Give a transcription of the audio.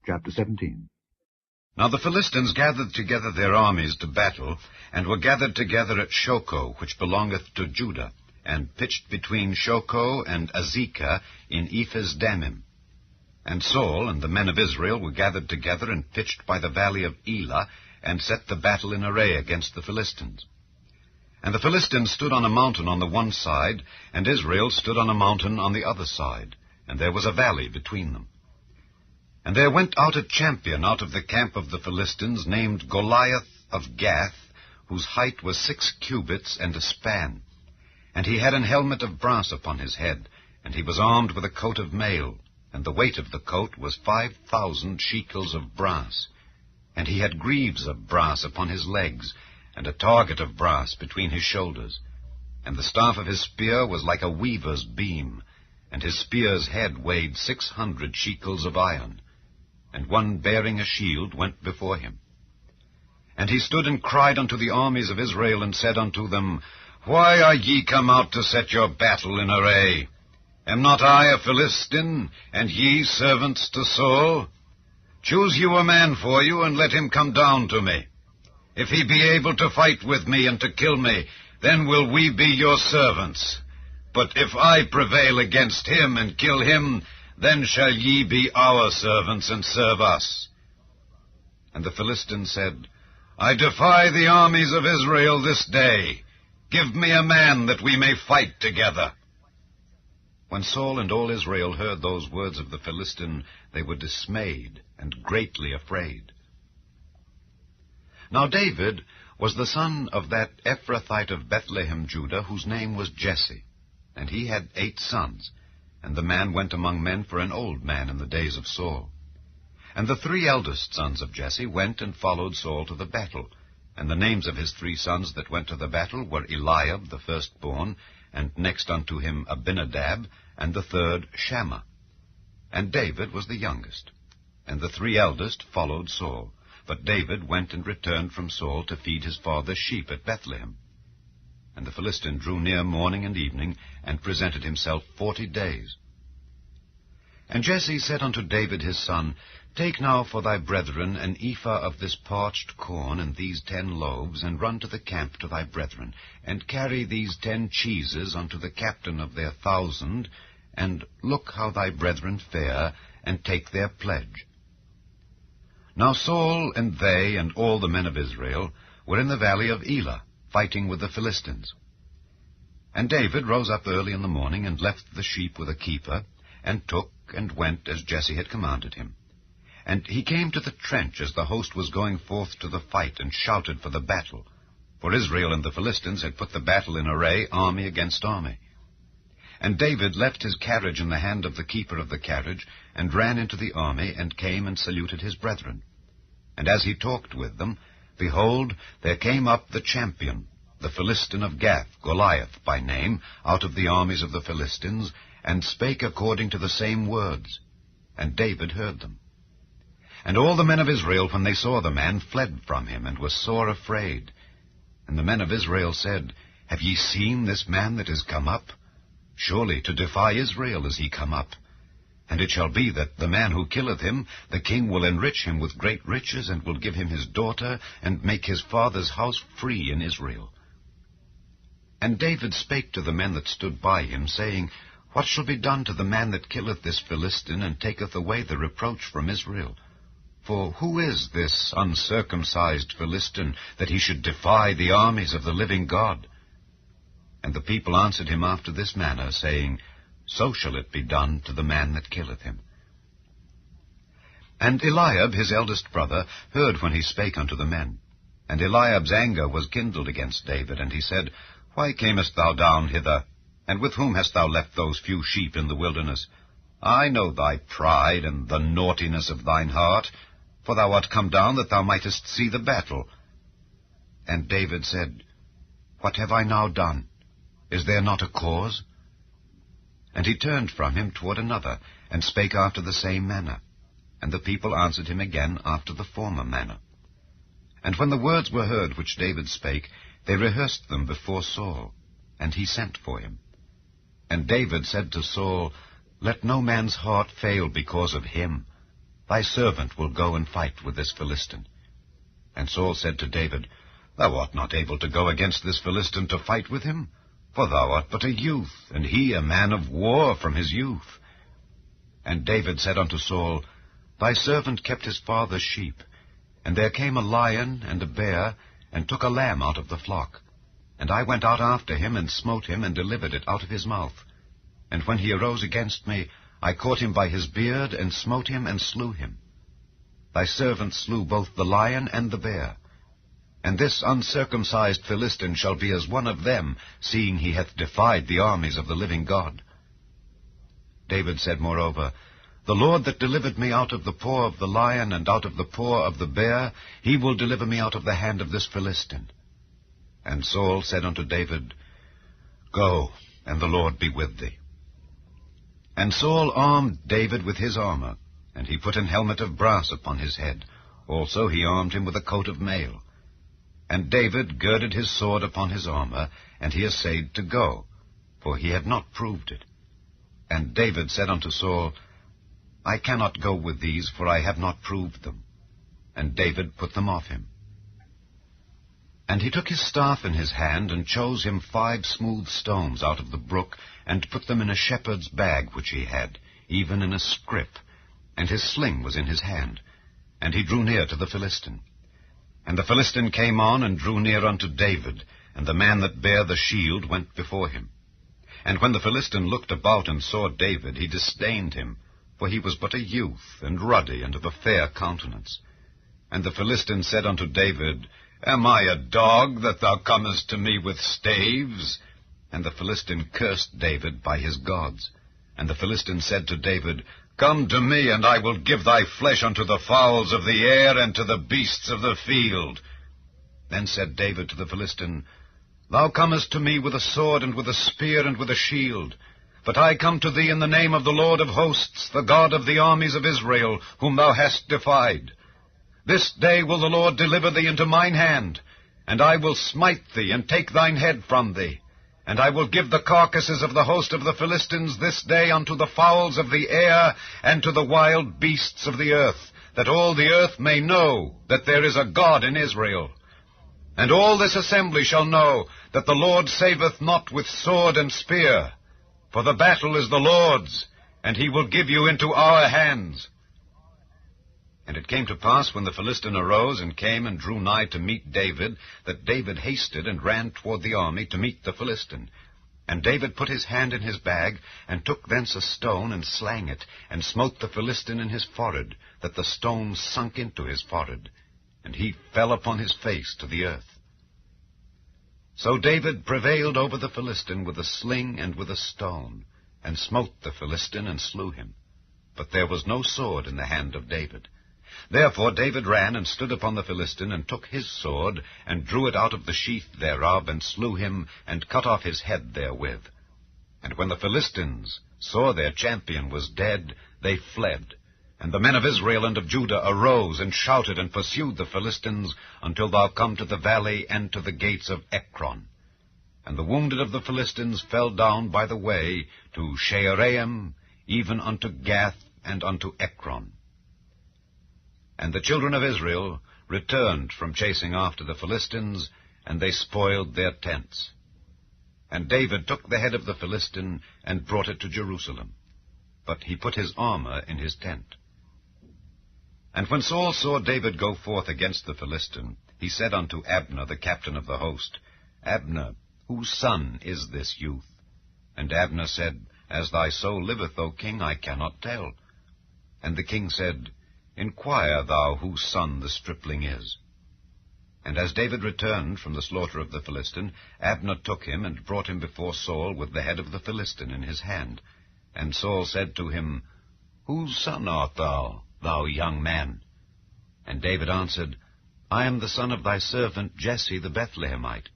Chapter 17. Now the Philistines gathered together their armies to battle, and were gathered together at Shochoh, which belongeth to Judah, and pitched between Shochoh and Azekah in Ephes-dammim. And Saul and the men of Israel were gathered together and pitched by the valley of Elah, and set the battle in array against the Philistines. And the Philistines stood on a mountain on the one side, and Israel stood on a mountain on the other side, and there was a valley between them. And there went out a champion out of the camp of the Philistines, named Goliath of Gath, whose height was 6 cubits and a span. And he had an helmet of brass upon his head, and he was armed with a coat of mail, and the weight of the coat was 5,000 shekels of brass. And he had greaves of brass upon his legs, and a target of brass between his shoulders. And the staff of his spear was like a weaver's beam, and his spear's head weighed 600 shekels of iron. And one bearing a shield went before him. And he stood and cried unto the armies of Israel, and said unto them, Why are ye come out to set your battle in array? Am not I a Philistine, and ye servants to Saul? Choose you a man for you, and let him come down to me. If he be able to fight with me and to kill me, then will we be your servants. But if I prevail against him and kill him, then shall ye be our servants and serve us. And the Philistines said, I defy the armies of Israel this day. Give me a man that we may fight together. When Saul and all Israel heard those words of the Philistine, they were dismayed and greatly afraid. Now David was the son of that Ephrathite of Bethlehem, Judah, whose name was Jesse, and he had 8 sons. And the man went among men for an old man in the days of Saul. And the 3 eldest sons of Jesse went and followed Saul to the battle. And the names of his 3 sons that went to the battle were Eliab, the firstborn, and next unto him Abinadab, and the third Shammah. And David was the youngest. And the 3 eldest followed Saul. But David went and returned from Saul to feed his father's sheep at Bethlehem. And the Philistine drew near morning and evening, and presented himself 40 days. And Jesse said unto David his son, Take now for thy brethren an ephah of this parched corn, and these 10 loaves, and run to the camp to thy brethren, and carry these 10 cheeses unto the captain of their 1,000, and look how thy brethren fare, and take their pledge. Now Saul and they and all the men of Israel were in the valley of Elah, fighting with the Philistines. And David rose up early in the morning, and left the sheep with a keeper, and took and went as Jesse had commanded him. And he came to the trench as the host was going forth to the fight, and shouted for the battle. For Israel and the Philistines had put the battle in array, army against army. And David left his carriage in the hand of the keeper of the carriage, and ran into the army, and came and saluted his brethren. And as he talked with them, behold, there came up the champion, the Philistine of Gath, Goliath by name, out of the armies of the Philistines, and spake according to the same words. And David heard them. And all the men of Israel, when they saw the man, fled from him, and were sore afraid. And the men of Israel said, Have ye seen this man that is come up? Surely to defy Israel is he come up. And it shall be that the man who killeth him, the king will enrich him with great riches, and will give him his daughter, and make his father's house free in Israel. And David spake to the men that stood by him, saying, What shall be done to the man that killeth this Philistine, and taketh away the reproach from Israel? For who is this uncircumcised Philistine, that he should defy the armies of the living God? And the people answered him after this manner, saying, So shall it be done to the man that killeth him. And Eliab, his eldest brother, heard when he spake unto the men. And Eliab's anger was kindled against David, and he said, Why camest thou down hither? And with whom hast thou left those few sheep in the wilderness? I know thy pride and the naughtiness of thine heart, for thou art come down that thou mightest see the battle. And David said, What have I now done? Is there not a cause? And he turned from him toward another, and spake after the same manner. And the people answered him again after the former manner. And when the words were heard which David spake, they rehearsed them before Saul, and he sent for him. And David said to Saul, Let no man's heart fail because of him. Thy servant will go and fight with this Philistine. And Saul said to David, Thou art not able to go against this Philistine to fight with him, for thou art but a youth, and he a man of war from his youth. And David said unto Saul, Thy servant kept his father's sheep, and there came a lion and a bear, and took a lamb out of the flock. And I went out after him, and smote him, and delivered it out of his mouth. And when he arose against me, I caught him by his beard, and smote him, and slew him. Thy servant slew both the lion and the bear. And this uncircumcised Philistine shall be as one of them, seeing he hath defied the armies of the living God. David said moreover, The Lord that delivered me out of the paw of the lion, and out of the paw of the bear, he will deliver me out of the hand of this Philistine. And Saul said unto David, Go, and the Lord be with thee. And Saul armed David with his armor, and he put an helmet of brass upon his head. Also he armed him with a coat of mail. And David girded his sword upon his armor, and he essayed to go, for he had not proved it. And David said unto Saul, I cannot go with these, for I have not proved them. And David put them off him. And he took his staff in his hand, and chose him 5 smooth stones out of the brook, and put them in a shepherd's bag which he had, even in a scrip, and his sling was in his hand. And he drew near to the Philistine. And the Philistine came on, and drew near unto David, and the man that bare the shield went before him. And when the Philistine looked about and saw David, he disdained him, for he was but a youth, and ruddy, and of a fair countenance. And the Philistine said unto David, Am I a dog, that thou comest to me with staves? And the Philistine cursed David by his gods. And the Philistine said to David, Come to me, and I will give thy flesh unto the fowls of the air, and to the beasts of the field. Then said David to the Philistine, Thou comest to me with a sword, and with a spear, and with a shield. But I come to thee in the name of the Lord of hosts, the God of the armies of Israel, whom thou hast defied. This day will the Lord deliver thee into mine hand, and I will smite thee, and take thine head from thee. And I will give the carcasses of the host of the Philistines this day unto the fowls of the air, and to the wild beasts of the earth, that all the earth may know that there is a God in Israel. And all this assembly shall know that the Lord saveth not with sword and spear, for the battle is the Lord's, and he will give you into our hands. And it came to pass, when the Philistine arose and came and drew nigh to meet David, that David hasted and ran toward the army to meet the Philistine. And David put his hand in his bag, and took thence a stone, and slang it, and smote the Philistine in his forehead, that the stone sunk into his forehead, and he fell upon his face to the earth. So David prevailed over the Philistine with a sling and with a stone, and smote the Philistine, and slew him. But there was no sword in the hand of David. Therefore David ran and stood upon the Philistine, and took his sword, and drew it out of the sheath thereof, and slew him, and cut off his head therewith. And when the Philistines saw their champion was dead, they fled. And the men of Israel and of Judah arose, and shouted, and pursued the Philistines, until thou come to the valley, and to the gates of Ekron. And the wounded of the Philistines fell down by the way to Shaaraim, even unto Gath, and unto Ekron. And the children of Israel returned from chasing after the Philistines, and they spoiled their tents. And David took the head of the Philistine, and brought it to Jerusalem. But he put his armor in his tent. And when Saul saw David go forth against the Philistine, he said unto Abner, the captain of the host, Abner, whose son is this youth? And Abner said, As thy soul liveth, O king, I cannot tell. And the king said, Inquire thou whose son the stripling is. And as David returned from the slaughter of the Philistine, Abner took him, and brought him before Saul with the head of the Philistine in his hand. And Saul said to him, Whose son art thou, thou young man? And David answered, I am the son of thy servant Jesse the Bethlehemite.